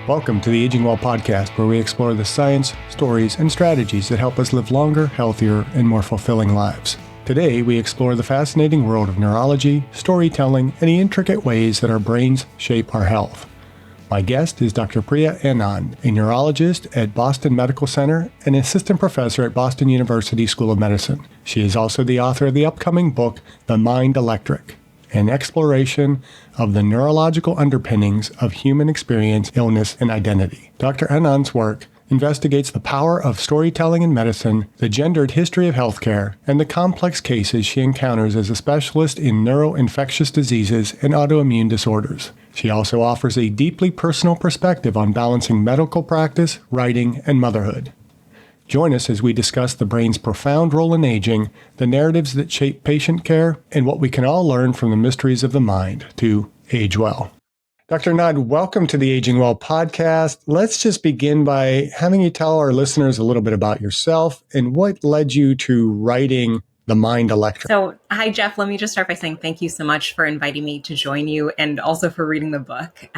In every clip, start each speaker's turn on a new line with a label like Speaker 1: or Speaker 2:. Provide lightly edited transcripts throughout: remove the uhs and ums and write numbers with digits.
Speaker 1: Welcome to the Aging Well podcast, where we explore the science, stories, and strategies that help us live longer, healthier, and more fulfilling lives. Today, we explore the fascinating world of neurology, storytelling, and the intricate ways that our brains shape our health. My guest is Dr. Pria Anand, a neurologist at Boston Medical Center and assistant professor at Boston University School of Medicine. She is also the author of the upcoming book, The Mind Electric, an exploration of the neurological underpinnings of human experience, illness, and identity. Dr. Anand's work investigates the power of storytelling in medicine, the gendered history of healthcare, and the complex cases she encounters as a specialist in neuroinfectious diseases and autoimmune disorders. She also offers a deeply personal perspective on balancing medical practice, writing, and motherhood. Join us as we discuss the brain's profound role in aging, the narratives that shape patient care, and what we can all learn from the mysteries of the mind to age well. Dr. Anand, welcome to the Aging Well podcast. Let's just begin by having you tell our listeners a little bit about yourself and what led you to writing The Mind Electric.
Speaker 2: So, hi, Jeff. Let me just start by saying thank you so much for inviting me to join you and also for reading the book.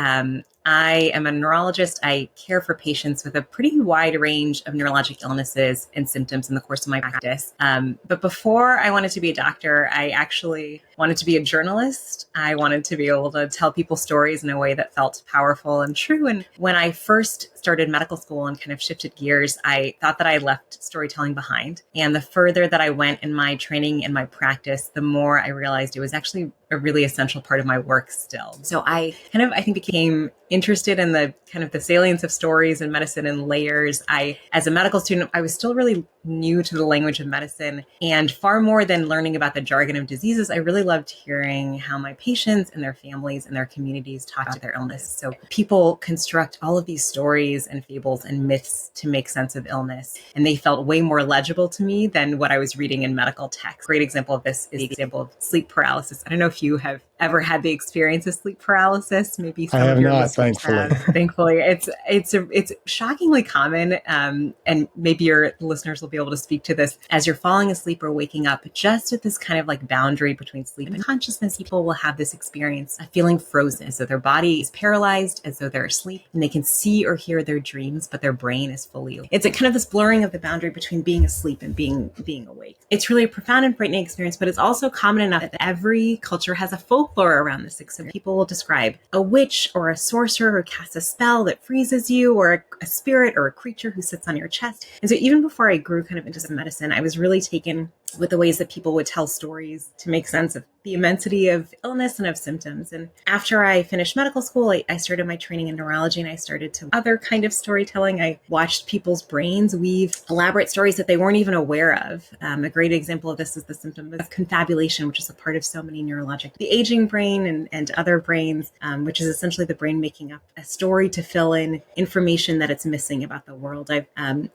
Speaker 2: I am a neurologist. I care for patients with a pretty wide range of neurologic illnesses and symptoms in the course of my practice. But before I wanted to be a doctor, I actually wanted to be a journalist. I wanted to be able to tell people stories in a way that felt powerful and true. And when I first started medical school and kind of shifted gears, I thought that I left storytelling behind. And the further that I went in my training and my practice, the more I realized it was actually a really essential part of my work still. So I think became interested in the kind of the salience of stories in medicine and layers. As a medical student, I was still really new to the language of medicine, and far more than learning about the jargon of diseases, I really loved hearing how my patients and their families and their communities talk about their illness. So people construct all of these stories and fables and myths to make sense of illness, and they felt way more legible to me than what I was reading in medical text. Great example of this is the example of sleep paralysis. I don't know if you have ever had the experience of sleep paralysis. Maybe some
Speaker 1: I have
Speaker 2: of your
Speaker 1: not,
Speaker 2: listeners
Speaker 1: thankfully.
Speaker 2: have. Thankfully, it's shockingly common, and maybe your listeners will be able to speak to this. As you're falling asleep or waking up, just at this kind of like boundary between sleep and consciousness, people will have this experience of feeling frozen, as though their body is paralyzed, as though they're asleep, and they can see or hear their dreams, but their brain is fully awake. It's a kind of this blurring of the boundary between being asleep and being awake. It's really a profound and frightening experience, but it's also common enough that every culture has a folklore around this. So people will describe a witch or a sorcerer who casts a spell that freezes you, or a spirit or a creature who sits on your chest. And so even before I grew kind of into some medicine, I was really taken with the ways that people would tell stories to make sense of the immensity of illness and of symptoms. And after I finished medical school, I started my training in neurology, and I started to other kind of storytelling. I watched people's brains weave elaborate stories that they weren't even aware of. A great example of this is the symptom of confabulation, which is a part of so many neurologic, the aging brain and other brains, which is essentially the brain making up a story to fill in information that it's missing about the world. I've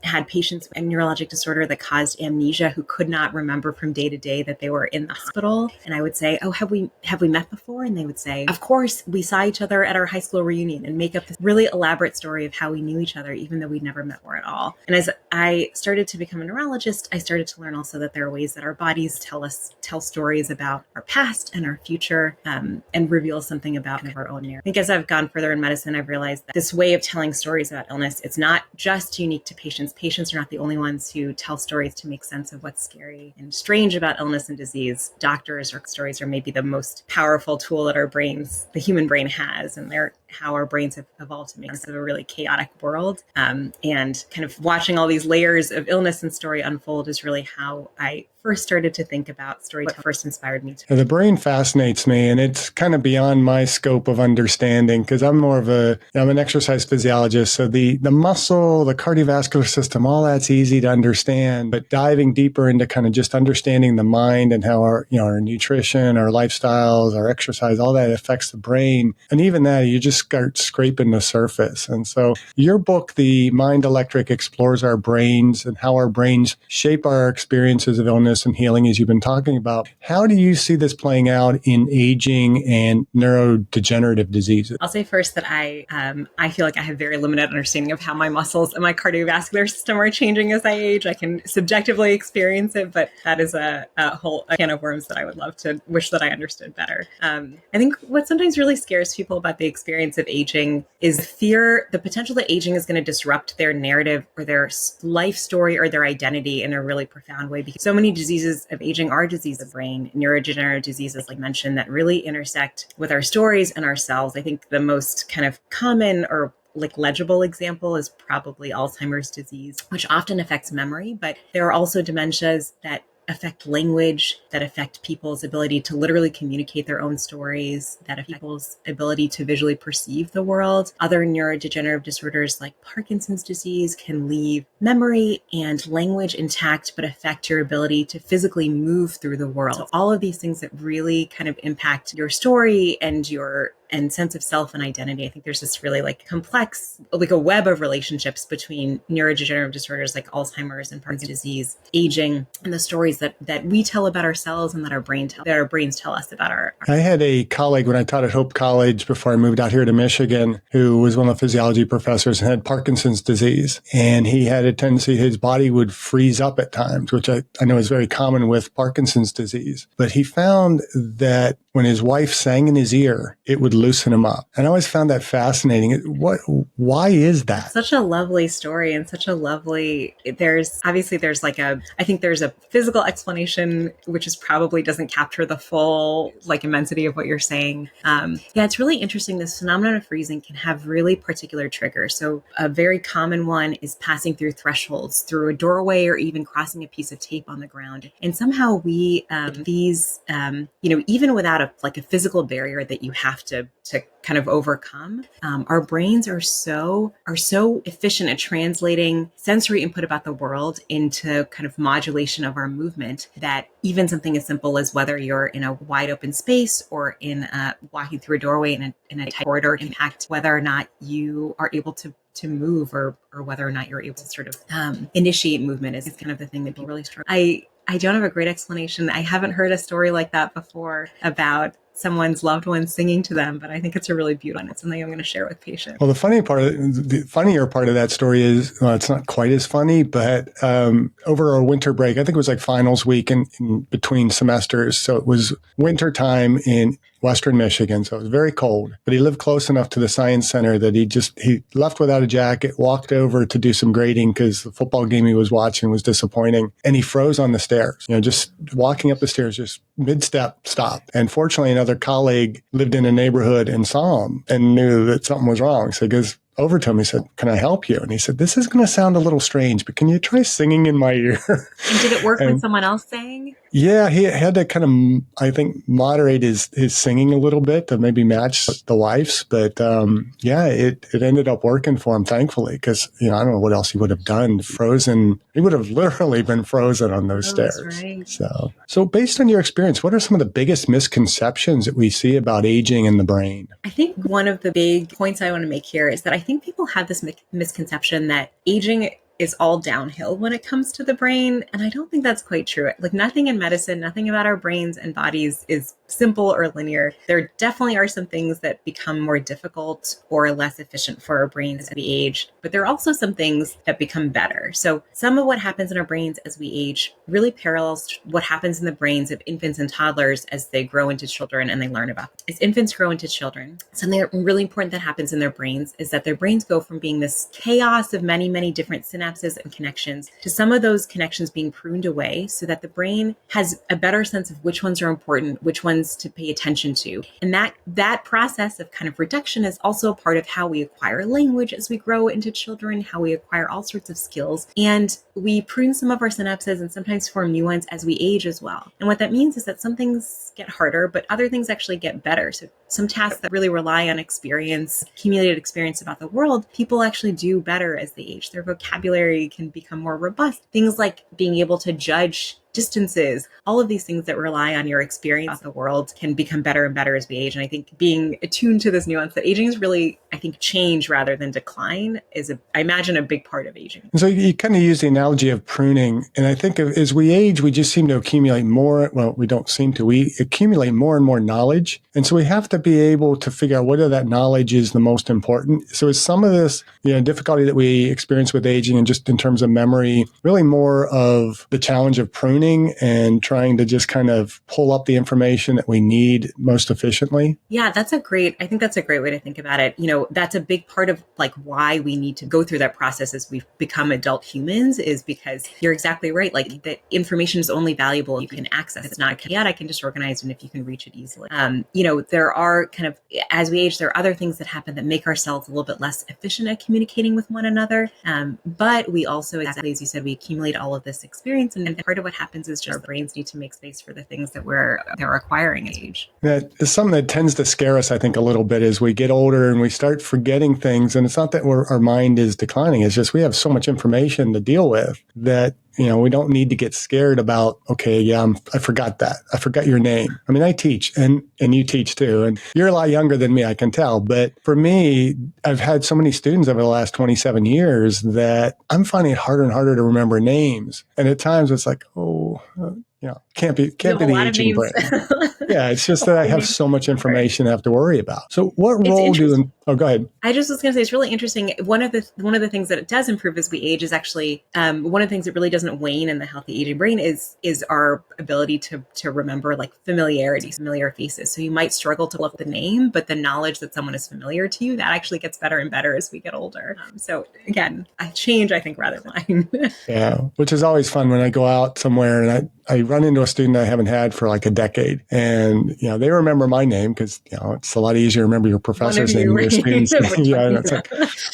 Speaker 2: had patients with a neurologic disorder that caused amnesia who could not remember from day to day that they were in the hospital. And I would say, "Oh, have we met before?" And they would say, "Of course, we saw each other at our high school reunion," and make up this really elaborate story of how we knew each other, even though we'd never met before at all. And as I started to become a neurologist, I started to learn also that there are ways that our bodies tell stories about our past and our future, and reveal something about our own narrative. I think as I've gone further in medicine, I've realized that this way of telling stories about illness, it's not just unique to patients. Patients are not the only ones who tell stories to make sense of what's scary and strange about illness and disease. Doctors or stories are maybe the most powerful tool that the human brain has, and they're how our brains have evolved to make sense of a really chaotic world. And kind of watching all these layers of illness and story unfold is really how I first started to think about storytelling. What first inspired me to.
Speaker 1: The brain fascinates me, and it's kind of beyond my scope of understanding because I'm an exercise physiologist. So the muscle, the cardiovascular system, all that's easy to understand, but diving deeper into kind of just understanding the mind and how our nutrition, our lifestyles, our exercise, all that affects the brain. And even that, you just just start scraping the surface. And so your book, The Mind Electric, explores our brains and how our brains shape our experiences of illness and healing, as you've been talking about. How do you see this playing out in aging and neurodegenerative diseases?
Speaker 2: I'll say first that I feel like I have very limited understanding of how my muscles and my cardiovascular system are changing as I age. I can subjectively experience it, but that is a whole can of worms that I would love to wish that I understood better. I think what sometimes really scares people about the experience of aging is fear, the potential that aging is going to disrupt their narrative or their life story or their identity in a really profound way. Because so many diseases of aging are diseases of the brain, neurodegenerative diseases, like mentioned, that really intersect with our stories and ourselves. I think the most kind of common or like legible example is probably Alzheimer's disease, which often affects memory, but there are also dementias that affect language, that affect people's ability to literally communicate their own stories, that affect people's ability to visually perceive the world. Other neurodegenerative disorders like Parkinson's disease can leave memory and language intact, but affect your ability to physically move through the world. So all of these things that really kind of impact your story and your sense of self and identity. I think there's this really like complex, like a web of relationships between neurodegenerative disorders like Alzheimer's and Parkinson's disease, aging, and the stories that we tell about ourselves and that our brains tell us about our.
Speaker 1: I had a colleague when I taught at Hope College before I moved out here to Michigan, who was one of the physiology professors and had Parkinson's disease. And he had a tendency, his body would freeze up at times, which I know is very common with Parkinson's disease. But he found that when his wife sang in his ear, it would loosen him up. And I always found that fascinating. Why is that?
Speaker 2: Such a lovely story and such a lovely, there's like I think there's a physical explanation, which is probably doesn't capture the full like immensity of what you're saying. It's really interesting. This phenomenon of freezing can have really particular triggers. So a very common one is passing through thresholds, through a doorway, or even crossing a piece of tape on the ground. And somehow we, even without a physical barrier that you have to kind of overcome, our brains are so efficient at translating sensory input about the world into kind of modulation of our movement that even something as simple as whether you're in a wide open space or in walking through a doorway in a tight corridor can impact whether or not you are able to move or whether or not you're able to sort of initiate movement is kind of the thing that people really struggle. I don't have a great explanation. I haven't heard a story like that before about someone's loved one singing to them, but I think it's a really beautiful one. It's something I'm going to share with patients.
Speaker 1: Well, the funnier part of that story is, it's not quite as funny, but over our winter break, I think it was like finals week in between semesters. So it was winter time in Western Michigan. So it was very cold, but he lived close enough to the science center that he left without a jacket, walked over to do some grading because the football game he was watching was disappointing. And he froze on the stairs, just walking up the stairs, just mid-step stopped. And fortunately, another colleague lived in a neighborhood and saw him and knew that something was wrong. So he goes over to him. He said, "Can I help you?" And he said, "This is going to sound a little strange, but can you try singing in my ear?"
Speaker 2: And did it work when someone else sang?
Speaker 1: Yeah, he had to kind of, I think, moderate his singing a little bit to maybe match the wife's. But it ended up working for him, thankfully, because, I don't know what else he would have done. Frozen. He would have literally been frozen on those stairs. Right. So based on your experience, what are some of the biggest misconceptions that we see about aging in the brain?
Speaker 2: I think one of the big points I want to make here is that I think people have this misconception that aging is all downhill when it comes to the brain. And I don't think that's quite true. Like nothing in medicine, nothing about our brains and bodies is simple or linear. There definitely are some things that become more difficult or less efficient for our brains as we age, but there are also some things that become better. So some of what happens in our brains as we age really parallels what happens in the brains of infants and toddlers as they grow into children and they learn about it. As infants grow into children, something really important that happens in their brains is that their brains go from being this chaos of many, many different synapses and connections to some of those connections being pruned away so that the brain has a better sense of which ones are important, which ones to pay attention to. And that process of kind of reduction is also a part of how we acquire language as we grow into children, how we acquire all sorts of skills. And we prune some of our synapses and sometimes form new ones as we age as well. And what that means is that some things get harder, but other things actually get better. So some tasks that really rely on experience, accumulated experience about the world, people actually do better as they age. Their vocabulary can become more robust. Things like being able to judge distances, all of these things that rely on your experience of the world can become better and better as we age. And I think being attuned to this nuance that aging is really, I think, change rather than decline is, I imagine, a big part of aging.
Speaker 1: And so you kind of use the analogy of pruning. And I think as we age, we just seem to accumulate more. Well, we don't seem to. We accumulate more and more knowledge. And so we have to be able to figure out whether that knowledge is the most important. So is some of this, difficulty that we experience with aging and just in terms of memory, really more of the challenge of pruning and trying to just kind of pull up the information that we need most efficiently?
Speaker 2: Yeah, I think that's a great way to think about it. That's a big part of like why we need to go through that process as we've become adult humans, is because you're exactly right. Like that information is only valuable if you can access it. It's not a caveat I can just organize and if you can reach it easily. There are kind of, as we age, there are other things that happen that make ourselves a little bit less efficient at communicating with one another. But we also, exactly as you said, we accumulate all of this experience. And part of what happens is just our brains need to make space for the things that they're acquiring at age.
Speaker 1: That is something that tends to scare us, I think, a little bit as we get older and we start forgetting things. And it's not that our mind is declining. It's just we have so much information to deal with that we don't need to get scared about, okay, yeah, I forgot that. I forgot your name. I mean, I teach and you teach too. And you're a lot younger than me, I can tell. But for me, I've had so many students over the last 27 years that I'm finding it harder and harder to remember names. And at times it's like, can't be the aging brain. Yeah, it's just that I have so much information I have to worry about. So what role go ahead.
Speaker 2: I just was going to say, it's really interesting. One of the things that it does improve as we age is actually, one of the things that really doesn't wane in the healthy aging brain is our ability to remember like familiar faces. So you might struggle to look up the name, but the knowledge that someone is familiar to you, that actually gets better and better as we get older. So again, I change, I think, rather than
Speaker 1: Yeah, which is always fun when I go out somewhere and I run into a student I haven't had for like a decade. And, they remember my name because, it's a lot easier to remember your professor's name than your student's name. And it's like,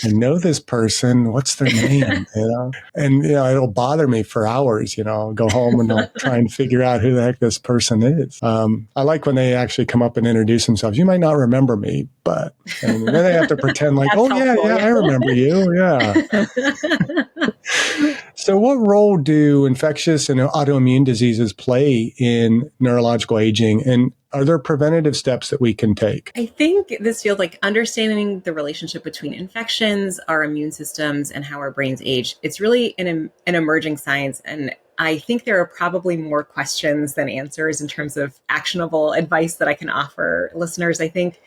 Speaker 1: I know this person. What's their name? And, it'll bother me for hours, I'll go home and I'll try and figure out who the heck this person is. I like when they actually come up and introduce themselves. You might not remember me, but and then they have to pretend like, oh, helpful, yeah, I remember you. Yeah. So what role do infectious and autoimmune diseases play in neurological aging? And are there preventative steps that we can take?
Speaker 2: I think this feels like understanding the relationship between infections, our immune systems, and how our brains age. It's really an emerging science. And I think there are probably more questions than answers in terms of actionable advice that I can offer listeners. I think,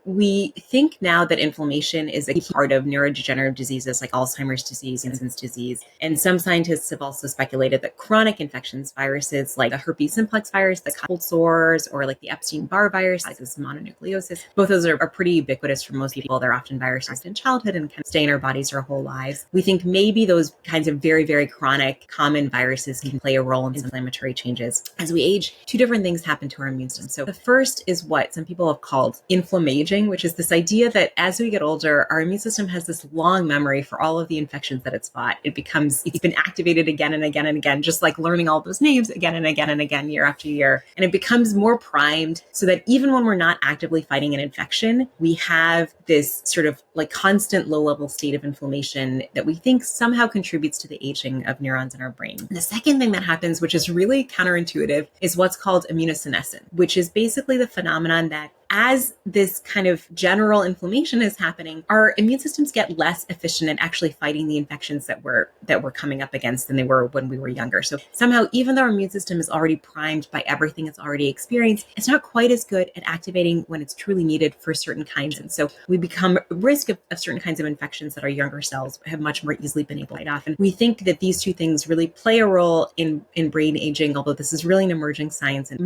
Speaker 2: we think now that inflammation is a key part of neurodegenerative diseases like Alzheimer's disease and Parkinson's disease. And some scientists have also speculated that chronic infections, viruses like the herpes simplex virus, the cold sores, or like the Epstein-Barr virus, like this mononucleosis, both of those are pretty ubiquitous for most people. They're often viruses in childhood and kind of stay in our bodies our whole lives. We think maybe those kinds of very, very chronic, common viruses can play a role in inflammatory changes. As we age, two different things happen to our immune system. So the first is what some people have called inflammaging, which is this idea that as we get older, our immune system has this long memory for all of the infections that it's fought. It's been activated again and again and again, just like learning all those names again and again and again, year after year. And it becomes more primed so that even when we're not actively fighting an infection, we have this sort of like constant low-level state of inflammation that we think somehow contributes to the aging of neurons in our brain. And the second thing that happens, which is really counterintuitive, is what's called immunosenescence, which is basically the phenomenon that as this kind of general inflammation is happening, our immune systems get less efficient at actually fighting the infections that we're coming up against than they were when we were younger. So somehow, even though our immune system is already primed by everything it's already experienced, it's not quite as good at activating when it's truly needed for certain kinds. And so we become at risk of certain kinds of infections that our younger cells have much more easily been able to fight off. And we think that these two things really play a role in brain aging, although this is really an emerging science and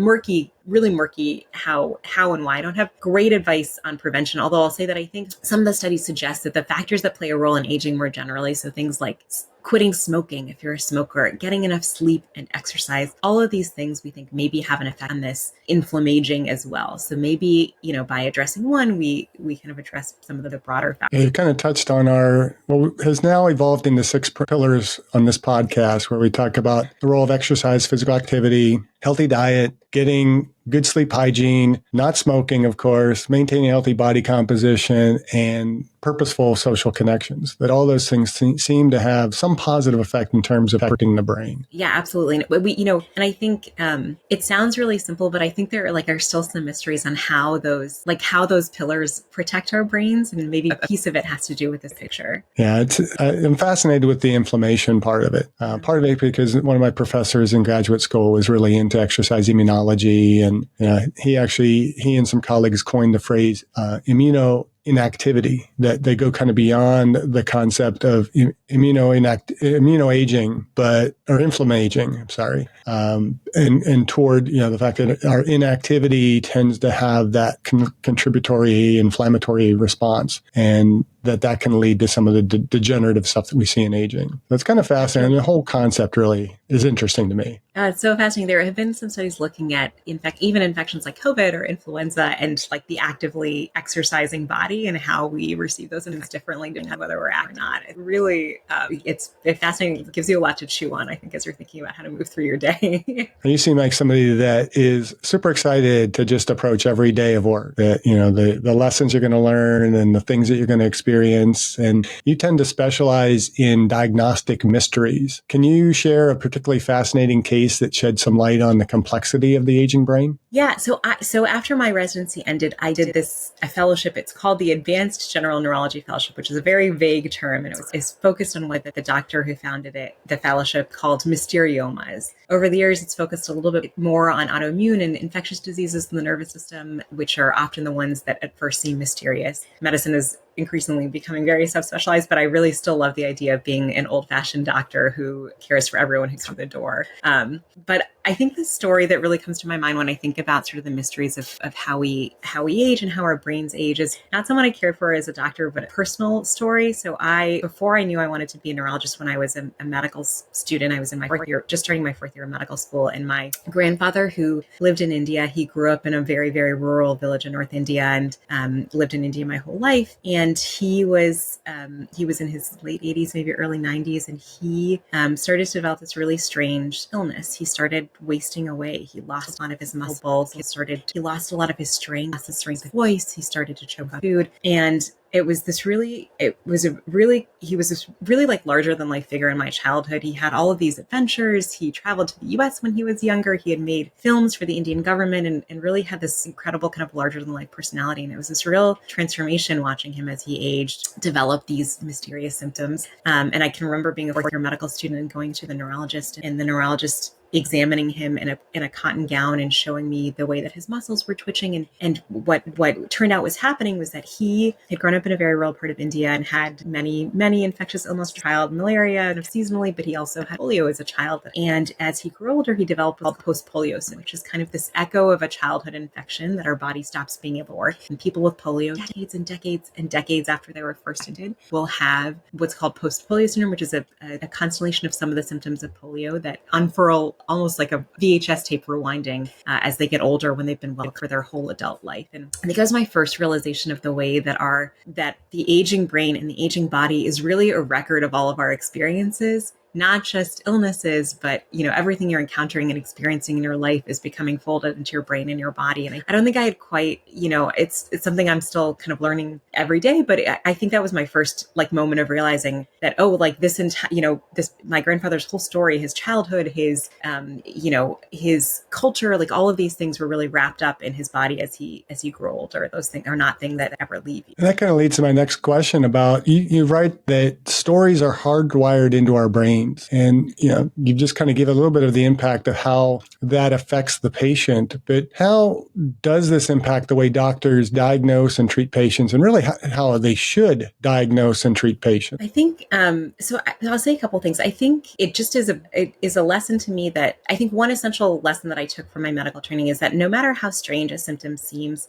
Speaker 2: really murky how and why. I don't have great advice on prevention, although I'll say that I think some of the studies suggest that the factors that play a role in aging more generally, so things like quitting smoking if you're a smoker, getting enough sleep and exercise, all of these things we think maybe have an effect on this inflammaging as well. So maybe, by addressing one, we kind of address some of the broader factors.
Speaker 1: Yeah, you kind of touched on what has now evolved into 6 pillars on this podcast, where we talk about the role of exercise, physical activity, healthy diet, getting good sleep hygiene, not smoking, of course, maintaining a healthy body composition, and purposeful social connections, that all those things seem to have some positive effect in terms of affecting the brain.
Speaker 2: Yeah, absolutely. And I think it sounds really simple, but I think there are still some mysteries on how those pillars protect our brains, and maybe a piece of it has to do with this picture.
Speaker 1: Yeah, I'm fascinated with the inflammation part of it. Part of it because one of my professors in graduate school was really into exercise immunology, and he and some colleagues coined the phrase immunoinactivity, that they go kind of beyond the concept of immunoaging, or inflammaging, I'm sorry, and toward the fact that our inactivity tends to have that contributory inflammatory response, and that can lead to some of the degenerative stuff that we see in aging. That's kind of fascinating. The whole concept really is interesting to me.
Speaker 2: It's so fascinating. There have been some studies looking at, in fact, even infections like COVID or influenza, and like the actively exercising body and how we receive those symptoms differently depending on whether we're active or not. It really, it's fascinating. It gives you a lot to chew on, I think, as you're thinking about how to move through your day.
Speaker 1: You seem like somebody that is super excited to just approach every day of work. That the lessons you're going to learn and the things that you're going to experience, and you tend to specialize in diagnostic mysteries. Can you share a particularly fascinating case that shed some light on the complexity of the aging brain?
Speaker 2: Yeah. So after my residency ended, I did a fellowship. It's called the Advanced General Neurology Fellowship, which is a very vague term. And it's focused on what the doctor who founded the fellowship, called mysteriomas. Over the years, it's focused a little bit more on autoimmune and infectious diseases in the nervous system, which are often the ones that at first seem mysterious. Medicine is increasingly becoming very subspecialized, but I really still love the idea of being an old-fashioned doctor who cares for everyone who's through the door. But I think the story that really comes to my mind when I think about sort of the mysteries of how we age and how our brains age is not someone I cared for as a doctor, but a personal story. So before I knew I wanted to be a neurologist, when I was a medical student, I was in my fourth year, just starting my fourth year of medical school, and my grandfather, who lived in India, he grew up in a very, very rural village in North India, and lived in India my whole life. And he was in his late 80s, maybe early 90s, and he started to develop this really strange illness. He started wasting away. He lost a lot of his muscle bulk. He lost a lot of his strength, his strength of voice. He started to choke on food, and he was this really like larger than life figure in my childhood. He had all of these adventures. He traveled to the US when he was younger. He had made films for the Indian government, and really had this incredible kind of larger than life personality. And it was this real transformation watching him as he aged, develop these mysterious symptoms. And I can remember being a fourth year medical student and going to the neurologist, and the neurologist examining him in a cotton gown and showing me the way that his muscles were twitching. And what turned out was happening was that he had grown up in a very rural part of India and had many, many infectious illness, child malaria and seasonally, but he also had polio as a child. And as he grew older, he developed what's called post-polio syndrome, which is kind of this echo of a childhood infection that our body stops being able to work. And people with polio, decades and decades and decades after they were first invented, will have what's called post-polio syndrome, which is a constellation of some of the symptoms of polio that unfurl almost like a VHS tape rewinding as they get older, when they've been well for their whole adult life. And I think it was my first realization of the way that the aging brain and the aging body is really a record of all of our experiences, not just illnesses, but everything you're encountering and experiencing in your life is becoming folded into your brain and your body. And I don't think I had quite, it's something I'm still kind of learning every day, but I think that was my first moment of realizing that, my grandfather's whole story, his childhood, his his culture, all of these things were really wrapped up in his body as he grew older. Those things are not things that ever leave you.
Speaker 1: And that kind of leads to my next question about, you write that stories are hardwired into our brain. And, you just kind of give a little bit of the impact of how that affects the patient. But how does this impact the way doctors diagnose and treat patients, and really how they should diagnose and treat patients?
Speaker 2: I think, so I'll say a couple things. I think it just is a lesson to me that I think one essential lesson that I took from my medical training is that no matter how strange a symptom seems,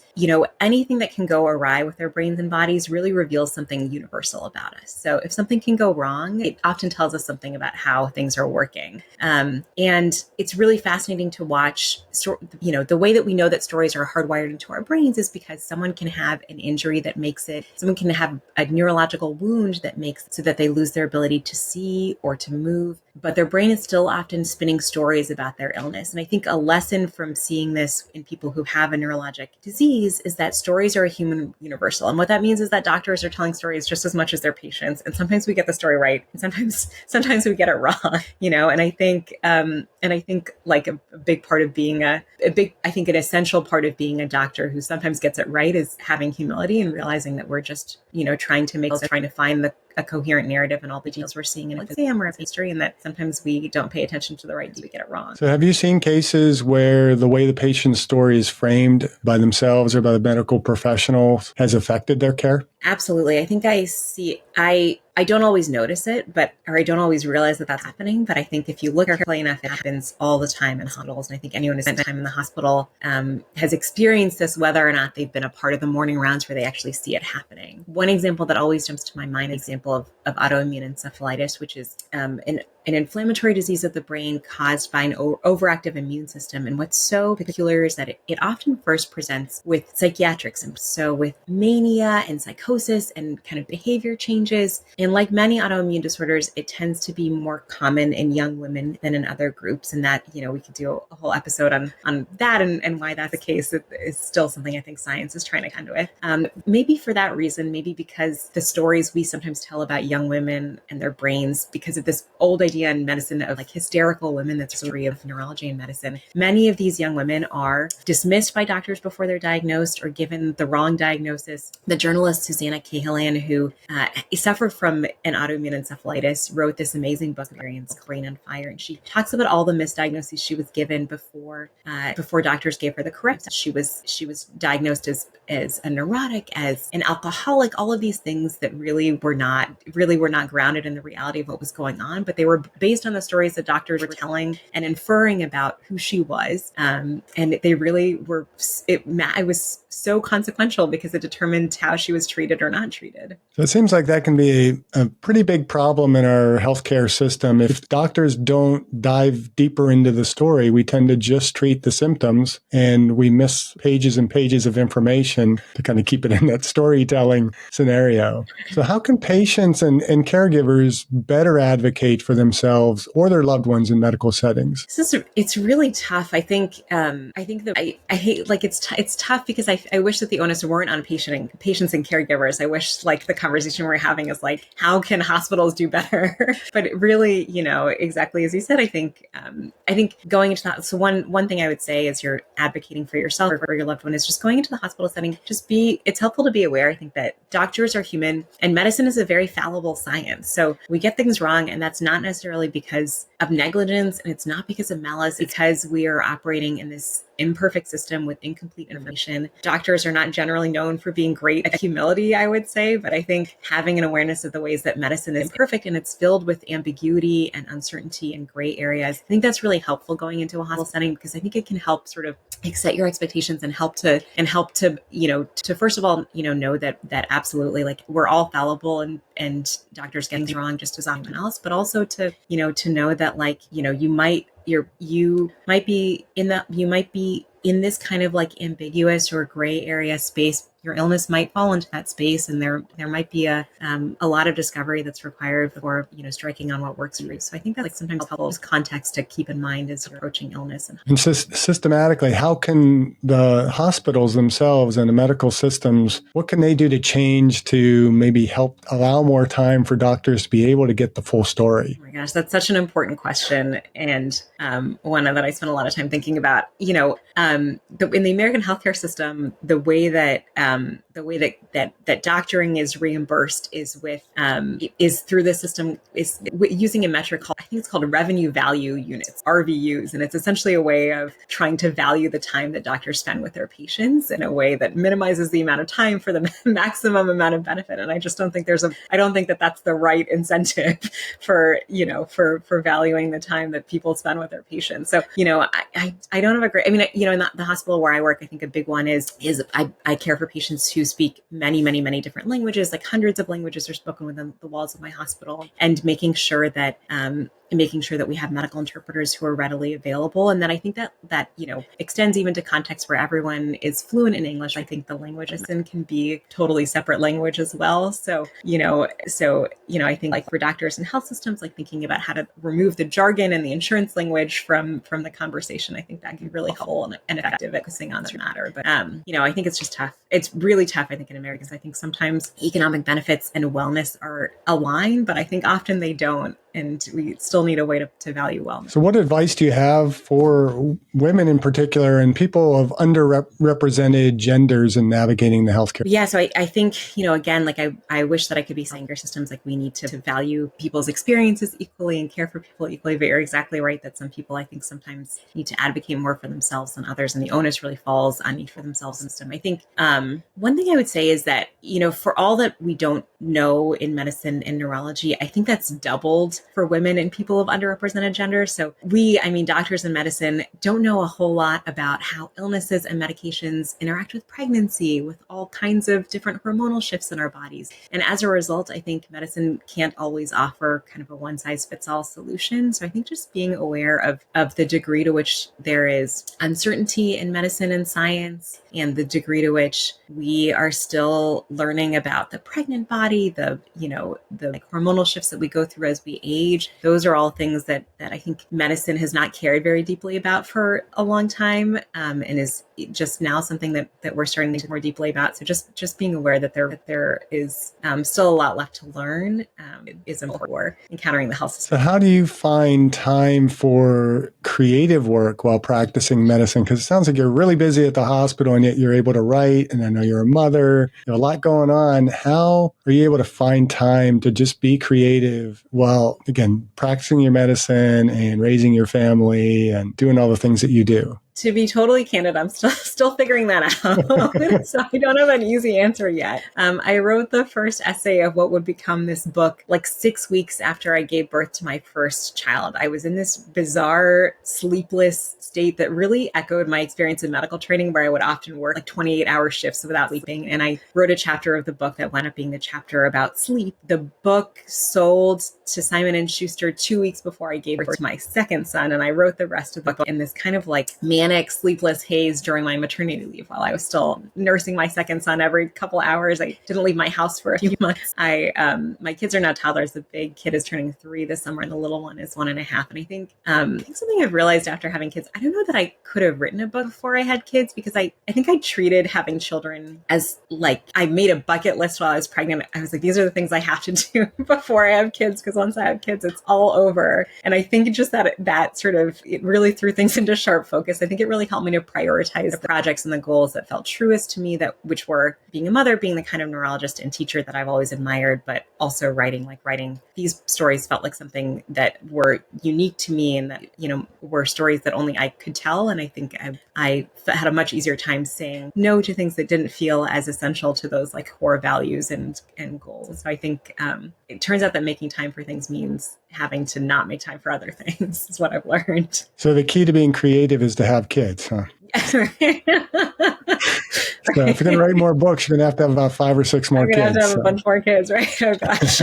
Speaker 2: anything that can go awry with our brains and bodies really reveals something universal about us. So if something can go wrong, it often tells us something about how things are working. And it's really fascinating to watch, the way that we know that stories are hardwired into our brains is because someone can have an injury that makes it, someone can have a neurological wound that makes it so that they lose their ability to see or to move, but their brain is still often spinning stories about their illness. And I think a lesson from seeing this in people who have a neurologic disease is that stories are a human universal. And what that means is that doctors are telling stories just as much as their patients. And sometimes we get the story right, and sometimes we get it wrong, and I think like a big part of being an essential part of being a doctor who sometimes gets it right is having humility and realizing that we're just, trying to find a coherent narrative and all the details we're seeing in an exam or a history, and that sometimes we don't pay attention to the right and we get it wrong.
Speaker 1: So have you seen cases where the way the patient's story is framed by themselves or by the medical professional has affected their care?
Speaker 2: Absolutely. I think I don't always notice it, or I don't always realize that that's happening. But I think if you look carefully enough, it happens all the time in hospitals. And I think anyone who spent time in the hospital has experienced this, whether or not they've been a part of the morning rounds where they actually see it happening. One example that always jumps to my mind is the example of autoimmune encephalitis, which is an inflammatory disease of the brain caused by an overactive immune system. And what's so peculiar is that it often first presents with psychiatric symptoms. So with mania and psychosis and kind of behavior changes. And like many autoimmune disorders, it tends to be more common in young women than in other groups. And that, we could do a whole episode on that and why that's the case. It is still something I think science is trying to contend with. Maybe for that reason, maybe because the stories we sometimes tell about young women and their brains, because of this old idea in medicine of like hysterical women, that's the story of neurology and medicine. Many of these young women are dismissed by doctors before they're diagnosed or given the wrong diagnosis. The journalist Susanna Cahalan, who suffered from an autoimmune encephalitis, wrote this amazing book, Brain on Fire, and she talks about all the misdiagnoses she was given before doctors gave her the correct. She was diagnosed as a neurotic, as an alcoholic, all of these things that really were not grounded in the reality of what was going on, but they were based on the stories that doctors were telling and inferring about who she was. And they really were, it was so consequential because it determined how she was treated or not treated.
Speaker 1: So it seems like that can be a pretty big problem in our healthcare system. If doctors don't dive deeper into the story, we tend to just treat the symptoms and we miss pages and pages of information to kind of keep it in that storytelling scenario. So how can patients and caregivers better advocate for themselves or their loved ones in medical settings?
Speaker 2: It's really tough. I think that I hate, like, it's tough because I wish that the onus weren't on patients and caregivers. I wish like the conversation we're having is like, how can hospitals do better? But it really, exactly as you said, I think going into that. So one thing I would say is you're advocating for yourself or for your loved one is just going into the hospital setting. It's helpful to be aware. I think that doctors are human and medicine is a very fallible science. So we get things wrong, and that's not necessarily because of negligence, and it's not because of malice. It's because we are operating in this imperfect system with incomplete information. Doctors are not generally known for being great at humility, I would say, but I think having an awareness of the ways that medicine is imperfect and it's filled with ambiguity and uncertainty and gray areas, I think that's really helpful going into a hospital setting, because I think it can help sort of set your expectations and help to to first of all, know that absolutely, like, we're all fallible and doctors get things wrong just as often else, but also to know that, like, you might be in this kind of like ambiguous or gray area space. Your illness might fall into that space, and there might be a lot of discovery that's required before striking on what works for you. So I think that's like sometimes helpful context to keep in mind as you're approaching illness.
Speaker 1: And systematically, how can the hospitals themselves and the medical systems, what can they do to change to maybe help allow more time for doctors to be able to get the full story?
Speaker 2: Oh my gosh, that's such an important question, and one that I spent a lot of time thinking about. In the American healthcare system, the way that doctoring is reimbursed is through the system is using a metric called, I think it's called revenue value units, RVUs, and it's essentially a way of trying to value the time that doctors spend with their patients in a way that minimizes the amount of time for the maximum amount of benefit. And I just don't think I don't think that that's the right incentive for valuing the time that people spend with their patients. So I don't have a great. In the hospital where I work, I think a big one is I care for patients patients who speak many, many, many different languages, like hundreds of languages are spoken within the walls of my hospital, and making sure that we have medical interpreters who are readily available. And then I think that extends even to contexts where everyone is fluent in English. I think the language can be totally separate language as well. So I think like for doctors and health systems, like thinking about how to remove the jargon and the insurance language from the conversation, I think that can be really helpful and effective at focusing on the matter. But I think it's just tough. It's really tough, I think, in America, because I think sometimes economic benefits and wellness are aligned, but I think often they don't. And we still need a way to value wellness.
Speaker 1: So what advice do you have for women in particular and people of underrepresented genders in navigating the healthcare?
Speaker 2: Yeah, so I think, again, like I wish that I could be saying your systems, like we need to value people's experiences equally and care for people equally, but you're exactly right that some people, I think, sometimes need to advocate more for themselves than others, and the onus really falls on each for themselves and system. I think one thing I would say is that, for all that we don't know in medicine and neurology, I think that's doubled for women and people of underrepresented genders. So doctors in medicine don't know a whole lot about how illnesses and medications interact with pregnancy, with all kinds of different hormonal shifts in our bodies. And as a result, I think medicine can't always offer kind of a one-size-fits-all solution. So I think just being aware of the degree to which there is uncertainty in medicine and science, and the degree to which we are still learning about the pregnant body, the hormonal shifts that we go through as we age. Those are all things that I think medicine has not cared very deeply about for a long time, and is just now something that we're starting to think more deeply about. So just being aware that there is still a lot left to learn is important for encountering the health system.
Speaker 1: So how do you find time for creative work while practicing medicine? Because it sounds like you're really busy at the hospital and yet you're able to write, and I know you're a mother, you have a lot going on. How are you able to find time to just be creative while, again, practicing your medicine and raising your family and doing all the things that you do?
Speaker 2: To be totally candid, I'm still figuring that out. So I don't have an easy answer yet. I wrote the first essay of what would become this book like 6 weeks after I gave birth to my first child. I was in this bizarre, sleepless state that really echoed my experience in medical training, where I would often work like 28-hour shifts without sleeping. And I wrote a chapter of the book that wound up being the chapter about sleep. The book sold to Simon & Schuster 2 weeks before I gave birth to my second son. And I wrote the rest of the book in this kind of like manic, sleepless haze during my maternity leave while I was still nursing my second son every couple hours. I didn't leave my house for a few months. My kids are now toddlers. The big kid is turning 3 this summer and the little one is 1.5. And I think something I've realized after having kids, I don't know that I could have written a book before I had kids, because I think I treated having children as like, I made a bucket list while I was pregnant. I was like, these are the things I have to do before I have kids, because once I have kids, it's all over. And I think just that sort of, it really threw things into sharp focus. I think it really helped me to prioritize the projects and the goals that felt truest to me, which were being a mother, being the kind of neurologist and teacher that I've always admired, but also writing these stories felt like something that were unique to me, and that, were stories that only I could tell. And I think I had a much easier time saying no to things that didn't feel as essential to those like core values and goals. So I think it turns out that making time for things means having to not make time for other things is what I've learned.
Speaker 1: So the key to being creative is to have kids, huh? So if you're going to write more books, you're going to have about 5 or 6 more kids.
Speaker 2: I'm going to have a bunch more kids, right? Oh gosh.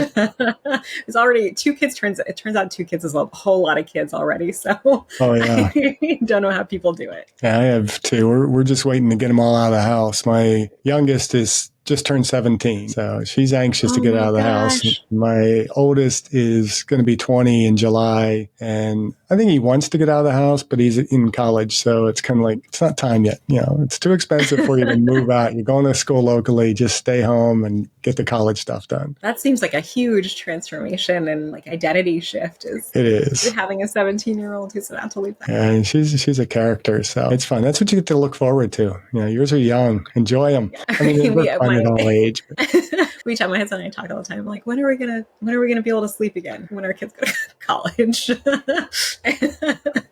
Speaker 2: It's already 2 kids. It turns out 2 kids is a whole lot of kids already. So
Speaker 1: oh yeah,
Speaker 2: I don't know how people do it.
Speaker 1: Yeah, I have 2. We're just waiting to get them all out of the house. My youngest is just turned 17, so she's anxious to get out of the house. My oldest is going to be 20 in July, and I think he wants to get out of the house, but he's in college, so it's kind of like, it's not time yet. It's too expensive for you to move out. You're going to school locally, just stay home and get the college stuff done.
Speaker 2: That seems like a huge transformation and like identity shift. It is. Having a 17-year-old who's about to leave.
Speaker 1: And she's a character, so it's fun. That's what you get to look forward to. Yours are young. Enjoy them. I mean, we're fun at all age.
Speaker 2: We tell my husband and I talk all the time, like, when are we gonna be able to sleep again when our kids go to college?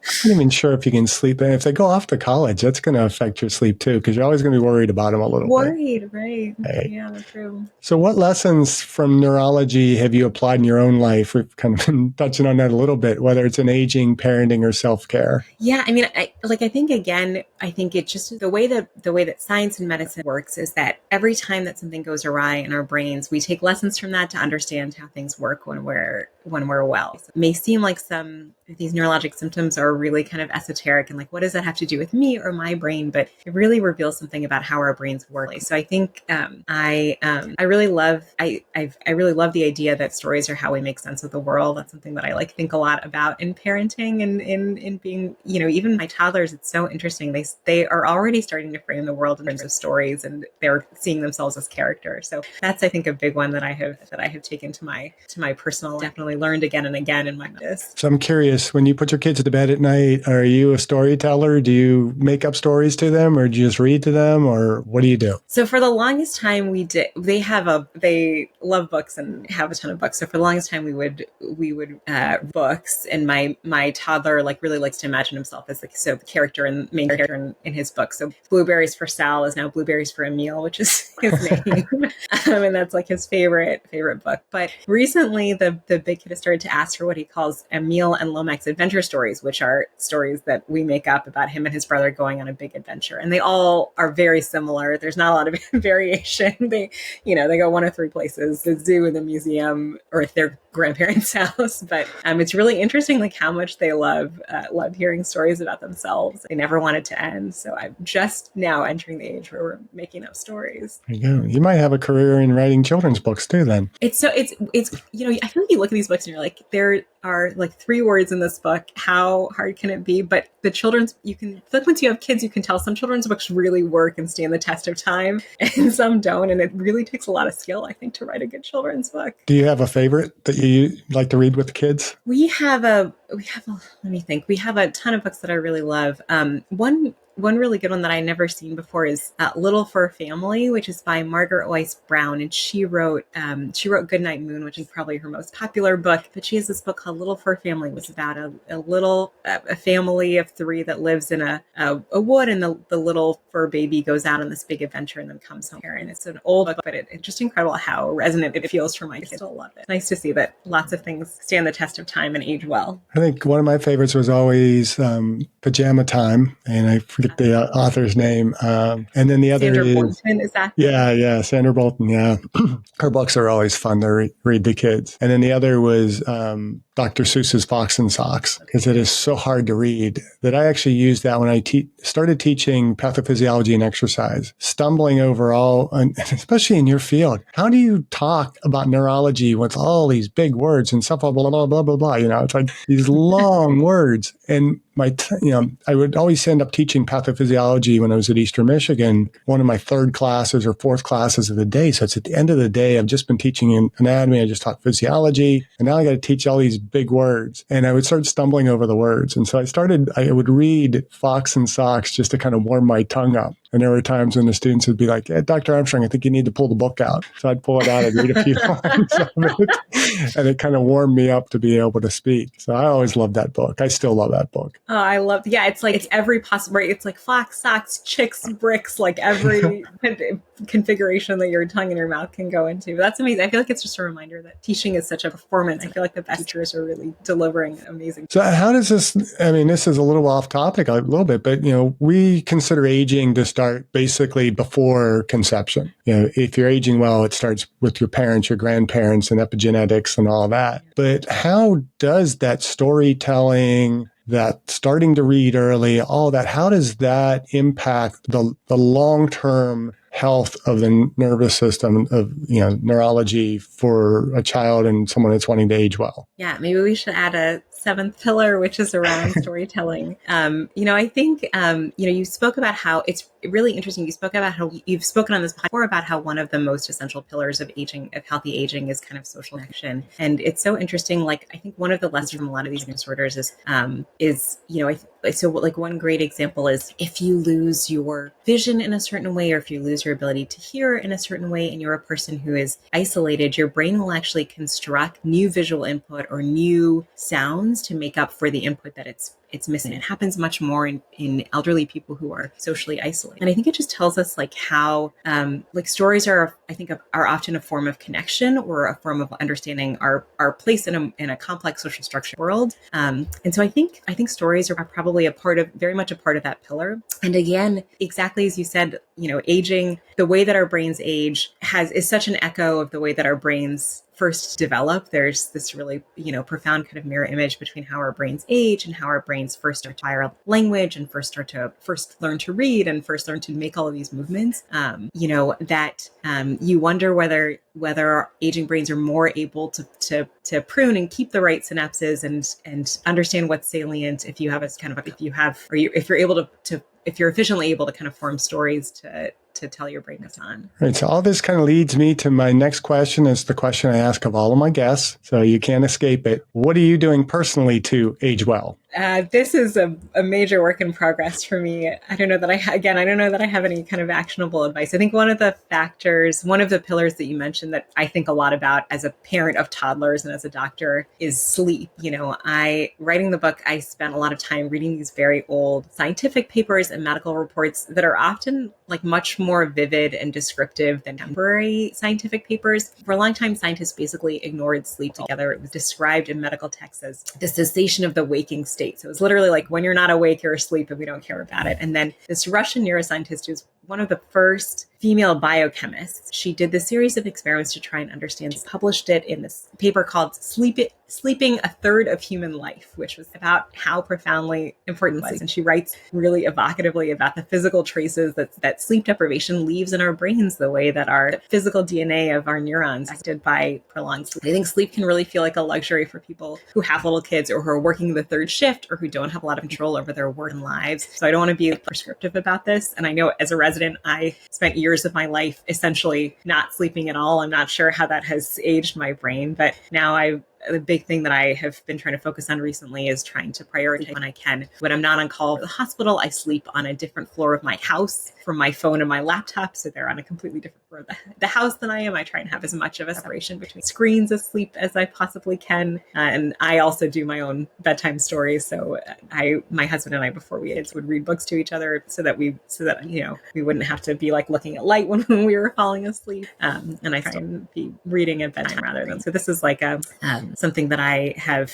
Speaker 1: I'm not even sure if you can sleep. And if they go off to college, that's going to affect your sleep too, because you're always going to be worried about them a little bit.
Speaker 2: Worried, right?
Speaker 1: Right.
Speaker 2: Yeah, true.
Speaker 1: So what lessons from neurology have you applied in your own life? We've kind of been touching on that a little bit, whether it's in aging, parenting, or self-care.
Speaker 2: Yeah, I mean, I think again, I think it's just the way that science and medicine works is that every time that something goes awry in our brains, we take lessons from that to understand how things work when we're well. So it may seem like some of these neurologic symptoms are really kind of esoteric and like, what does that have to do with me or my brain? But it really reveals something about how our brains work. So I think I really love I really love the idea that stories are how we make sense of the world. That's something that I like think a lot about in parenting and in being, even my toddlers. It's so interesting. They are already starting to frame the world in terms of stories, and they're seeing themselves as characters. So that's, I think, a big one that I have taken to my personal, definitely learned again and again in my practice.
Speaker 1: So I'm curious, when you put your kids to bed at night, are you a storyteller? Do you make up stories to them, or do you just read to them, or what do you do?
Speaker 2: So for the longest time we did, they love books and have a ton of books. So for the longest time we would books, and my toddler like really likes to imagine himself as the character and main character in his book. So Blueberries for Sal is now Blueberries for Emil, which is his name. And that's like his favorite book. But recently the big kid has started to ask for what he calls Emil and Lomax adventure stories, which are stories that we make up about him and his brother going on a big adventure. And they all are very similar. There's not a lot of variation. They go one of three places: the zoo, the museum, or their grandparents' house. But it's really interesting, like how much they love hearing stories about themselves. They never want it to end. So I'm just now entering the age where we're making up stories.
Speaker 1: There you go. You might have a career in writing children's books too, then.
Speaker 2: It's I feel like you look at these books and you're like, there are like 3 words in this book. How hard can it be? But the children's, you can, like once you have kids, you can tell some children's books really work and stand the test of time, and some don't. And it really takes a lot of skill, I think, to write a good children's book.
Speaker 1: Do you have a favorite that you like to read with the kids?
Speaker 2: We have let me think. We have a ton of books that I really love. One really good one that I never seen before is Little Fur Family, which is by Margaret Weiss Brown, and she wrote Goodnight Moon, which is probably her most popular book. But she has this book called Little Fur Family, which is about a family of 3 that lives in a wood, and the little fur baby goes out on this big adventure and then comes home here. And it's an old book, but it's just incredible how resonant it feels for my kids. I still love it. It's nice to see that lots of things stand the test of time and age well.
Speaker 1: I think one of my favorites was always Pajama Time, and I forget the author's name. And then the other
Speaker 2: Sandra Bolton, is that?
Speaker 1: Yeah, Sandra Bolton, yeah. Her books are always fun to read to kids. And then the other was Dr. Seuss's Fox and Socks, because it is so hard to read that I actually used that when I started teaching pathophysiology and exercise, stumbling over all, and especially in your field. How do you talk about neurology with all these big words and stuff, blah, blah, blah, blah, blah, blah, it's like these long words. And I would always end up teaching pathophysiology when I was at Eastern Michigan, one of my 3rd classes or 4th classes of the day. So it's at the end of the day, I've just been teaching anatomy. I just taught physiology, and now I got to teach all these big words. And I would start stumbling over the words. And so I would read Fox and Socks just to kind of warm my tongue up. And there were times when the students would be like, hey, Dr. Armstrong, I think you need to pull the book out. So I'd pull it out and read a few lines of it. And it kind of warmed me up to be able to speak. So I always loved that book. I still love that book.
Speaker 2: Oh, I love, it's every possible, right? It's like Fox, Socks, Chicks, Bricks, like every configuration that your tongue and your mouth can go into. That's amazing. I feel like it's just a reminder that teaching is such a performance. I feel like the best teachers are really delivering amazing.
Speaker 1: So how does this, this is a little off topic a little bit, but, we consider aging to start basically before conception. If you're aging well, it starts with your parents, your grandparents, and epigenetics and all that. But how does that storytelling, that starting to read early, all that, how does that impact the long-term health of the nervous system, of neurology for a child and someone that's wanting to age well?
Speaker 2: Yeah, maybe we should add a 7th pillar, which is around storytelling. I think, you spoke about how it's really interesting. You spoke about how you've spoken on this before about how one of the most essential pillars of healthy aging is kind of social connection. And it's so interesting. Like, I think one of the lessons from a lot of these disorders is one great example is if you lose your vision in a certain way, or if you lose your ability to hear in a certain way, and you're a person who is isolated, your brain will actually construct new visual input or new sounds to make up for the input that it's it's missing. It happens much more in elderly people who are socially isolated. And I think it just tells us like how like stories are, I think, are often a form of connection or a form of understanding our place in a complex social structure world. And so I think stories are probably very much a part of that pillar. And again, exactly as you said, aging, the way that our brains age is such an echo of the way that our brains first develop. There's this really, profound kind of mirror image between how our brains age and how our brains first start to acquire language and first learn to read and first learn to make all of these movements. You wonder whether our aging brains are more able to prune and keep the right synapses and understand what's salient if you're efficiently able to kind of form stories to tell your brain it's on.
Speaker 1: Right. So all this kind of leads me to my next question. Is the question I ask of all of my guests. So you can't escape it. What are you doing personally to age well?
Speaker 2: This is a major work in progress for me. I don't know that I have any kind of actionable advice. I think one of the pillars that you mentioned that I think a lot about as a parent of toddlers and as a doctor is sleep. Writing the book, I spent a lot of time reading these very old scientific papers and medical reports that are often like much more vivid and descriptive than contemporary scientific papers. For a long time, scientists basically ignored sleep together. It was described in medical texts as the cessation of the waking state. So it's literally like when you're not awake, you're asleep and we don't care about it. And then this Russian neuroscientist who's one of the first female biochemists, she did this series of experiments to try and understand, published it in this paper called Sleeping a Third of Human Life, which was about how profoundly important it was. And she writes really evocatively about the physical traces that sleep deprivation leaves in our brains, the way that our physical DNA of our neurons acted by prolonged sleep. I think sleep can really feel like a luxury for people who have little kids or who are working the third shift or who don't have a lot of control over their work and lives. So I don't want to be prescriptive about this. And I know as a resident, I spent years of my life essentially not sleeping at all. I'm not sure how that has aged my brain, but now the big thing that I have been trying to focus on recently is trying to prioritize when I can. When I'm not on call at the hospital, I sleep on a different floor of my house from my phone and my laptop. So they're on a completely different floor of the house than I am. I try and have as much of a separation between screens of sleep as I possibly can. And I also do my own bedtime stories. So my husband and I, before we kids, would read books to each other so that we wouldn't have to be like looking at light when we were falling asleep. And I try and be reading at bedtime rather than. So this is like something that I have,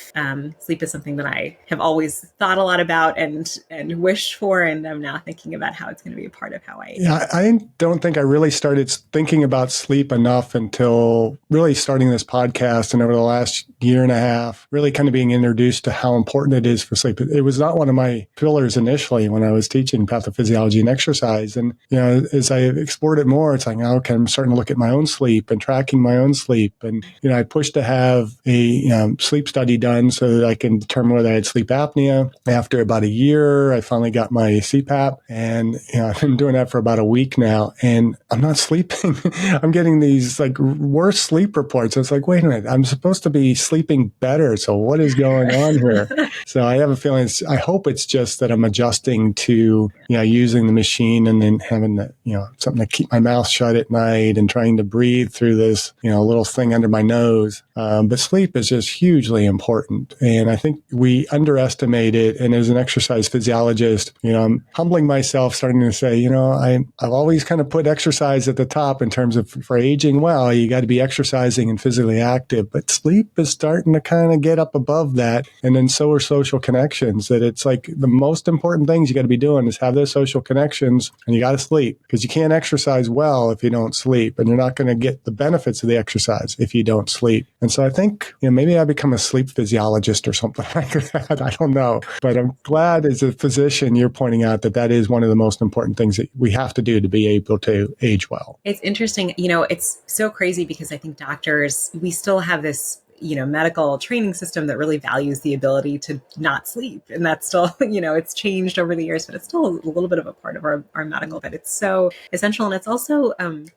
Speaker 2: sleep is something that I have always thought a lot about and wished for. And I'm now thinking about how it's going to be a part of how I.
Speaker 1: Yeah, I don't think I really started thinking about sleep enough until really starting this podcast and over the last year and a half, really kind of being introduced to how important it is for sleep. It was not one of my pillars initially when I was teaching pathophysiology and exercise. And, as I explored it more, it's like, okay, I'm starting to look at my own sleep and tracking my own sleep. And, I pushed to have a sleep study done so that I can determine whether I had sleep apnea. After about a year, I finally got my CPAP, and I've been doing that for about a week now, and I'm not sleeping. I'm getting these like worse sleep reports. It's like, wait a minute, I'm supposed to be sleeping better. So what is going on here? So I have a feeling. I hope it's just that I'm adjusting to using the machine and then having the something to keep my mouth shut at night and trying to breathe through this little thing under my nose. But sleep is just hugely important. And I think we underestimate it. And as an exercise physiologist, I'm humbling myself, starting to say, I've always kind of put exercise at the top in terms of for aging well, you got to be exercising and physically active. But sleep is starting to kind of get up above that. And then so are social connections, that it's like the most important things you got to be doing is have those social connections, and you got to sleep, because you can't exercise well if you don't sleep, and you're not going to get the benefits of the exercise if you don't sleep. And so I think, maybe I become a sleep physiologist or something like that. I don't know. But I'm glad as a physician, you're pointing out that is one of the most important things that we have to do to be able to age well.
Speaker 2: It's interesting. It's so crazy because I think doctors, we still have this medical training system that really values the ability to not sleep. And that's still, it's changed over the years, but it's still a little bit of a part of our medical, but it's so essential. And it's also,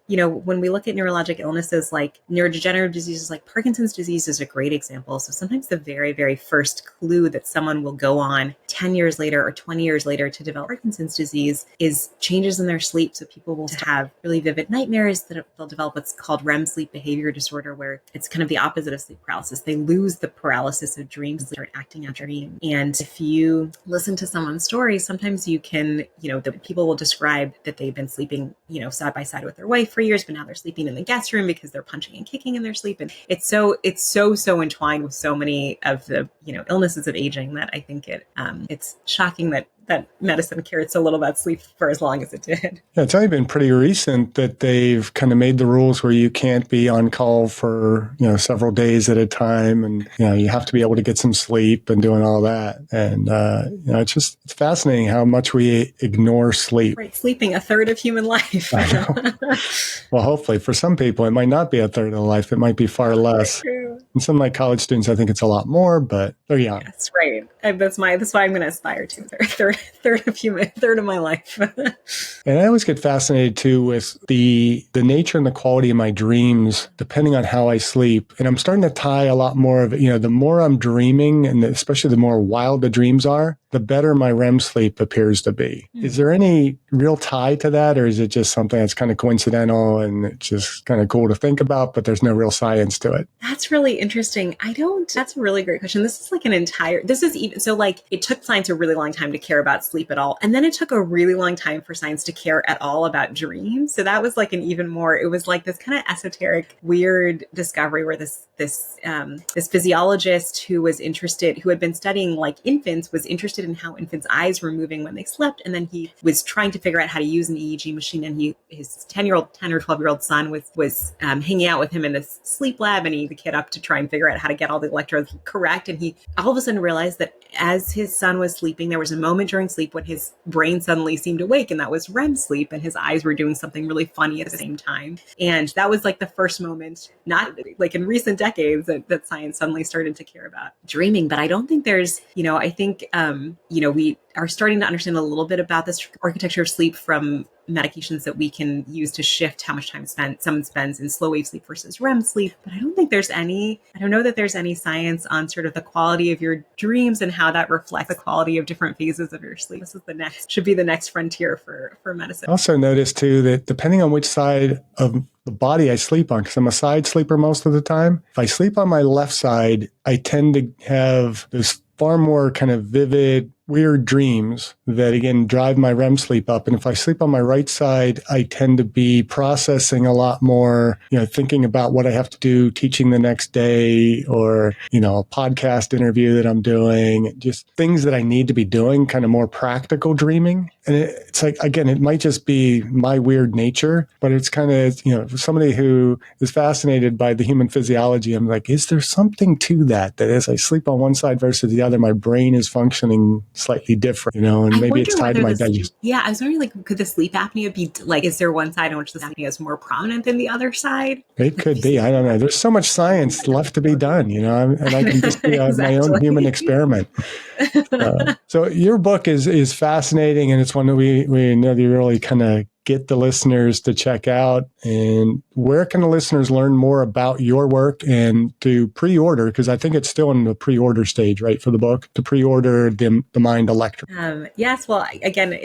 Speaker 2: when we look at neurologic illnesses like neurodegenerative diseases, like Parkinson's disease is a great example. So sometimes the very, very first clue that someone will go on 10 years later or 20 years later to develop Parkinson's disease is changes in their sleep. So people will have really vivid nightmares that they'll develop what's called REM sleep behavior disorder, where it's kind of the opposite of sleep paralysis. paralysis. They lose the paralysis of dreams, they start acting out dreams. And if you listen to someone's story, sometimes you can, the people will describe that they've been sleeping, side by side with their wife for years, but now they're sleeping in the guest room because they're punching and kicking in their sleep. And it's so entwined with so many of the, illnesses of aging that I think it's shocking that medicine cared so little about sleep for as long as it did.
Speaker 1: Yeah, it's only been pretty recent that they've kind of made the rules where you can't be on call for, several days at a time. And, you have to be able to get some sleep and doing all that. And, it's fascinating how much we ignore sleep.
Speaker 2: Right. Sleeping, a third of human life.
Speaker 1: Well, hopefully for some people, it might not be a third of life. It might be far less.
Speaker 2: True.
Speaker 1: And some of my college students, I think it's a lot more, but they're young.
Speaker 2: That's right. That's why I'm going to aspire to third of my life.
Speaker 1: And I always get fascinated too with the nature and the quality of my dreams, depending on how I sleep. And I'm starting to tie a lot more of it, the more I'm dreaming, and especially the more wild the dreams are, the better my REM sleep appears to be. Mm-hmm. Is there any real tie to that, or is it just something that's kind of coincidental and it's just kind of cool to think about, but there's no real science to it?
Speaker 2: That's really interesting. That's a really great question. This is it took science a really long time to care about sleep at all. And then it took a really long time for science to care at all about dreams. So that was like it was like this kind of esoteric, weird discovery where this physiologist who had been studying like infants was interested in how infants' eyes were moving when they slept. And then he was trying to figure out how to use an EEG machine. And his 10 or 12-year-old son was hanging out with him in this sleep lab, and he the kid up to try and figure out how to get all the electrodes correct. And he all of a sudden realized that as his son was sleeping, there was a moment during sleep when his brain suddenly seemed awake, and that was REM sleep, and his eyes were doing something really funny at the same time. And that was like the first moment, not like in recent decades, that science suddenly started to care about dreaming. But I don't think there's, I think, we are starting to understand a little bit about this architecture of sleep from medications that we can use to shift how much time someone spends in slow wave sleep versus REM sleep. But I don't know that there's any science on sort of the quality of your dreams and how that reflects the quality of different phases of your sleep. This is should be the next frontier for medicine.
Speaker 1: I also noticed too that depending on which side of the body I sleep on, because I'm a side sleeper most of the time, if I sleep on my left side, I tend to have this far more kind of vivid, weird dreams that, again, drive my REM sleep up. And if I sleep on my right side, I tend to be processing a lot more, thinking about what I have to do, teaching the next day, or, a podcast interview that I'm doing, just things that I need to be doing, kind of more practical dreaming. And it's like, again, it might just be my weird nature, but it's kind of, for somebody who is fascinated by the human physiology, I'm like, is there something to that as I sleep on one side versus the other, my brain is functioning slightly different, and maybe it's tied to my digestion.
Speaker 2: Yeah, I was wondering, could the sleep apnea be is there one side in which the apnea is more prominent than the other side?
Speaker 1: It could be. I don't know. There's so much science left to be done, and I can just be my own human experiment. So your book is fascinating, and it's one that we know that you really kind of get the listeners to check out. And where can the listeners learn more about your work and to pre-order? Because I think it's still in the pre-order stage, right, for the book, to pre-order the Mind Electric.
Speaker 2: Yes. Well, again,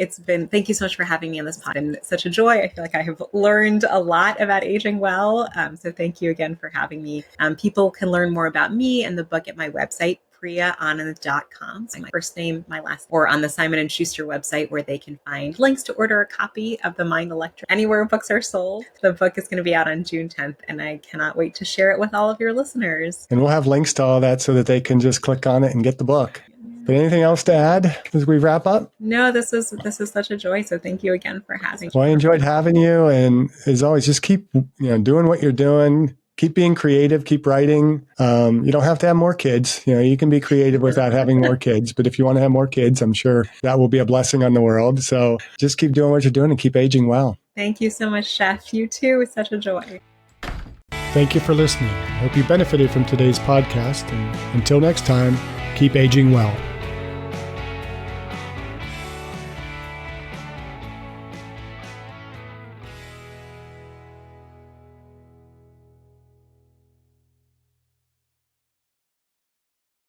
Speaker 2: thank you so much for having me on this pod. It's been such a joy. I feel like I have learned a lot about aging well. So thank you again for having me. People can learn more about me and the book at my website, priaanand.com. So my first name, my last, or on the Simon & Schuster website, where they can find links to order a copy of The Mind Electric anywhere books are sold. The book is going to be out on June 10th, and I cannot wait to share it with all of your listeners.
Speaker 1: And we'll have links to all that so that they can just click on it and get the book. But anything else to add as we wrap up?
Speaker 2: No, this is such a joy. So thank you again for having me.
Speaker 1: Well, I enjoyed having you. And as always, just keep doing what you're doing. Keep being creative, keep writing. You don't have to have more kids. You can be creative without having more kids. But if you want to have more kids, I'm sure that will be a blessing on the world. So just keep doing what you're doing and keep aging well.
Speaker 2: Thank you so much, Chef. You too. It's such a joy.
Speaker 1: Thank you for listening. I hope you benefited from today's podcast. And until next time, keep aging well.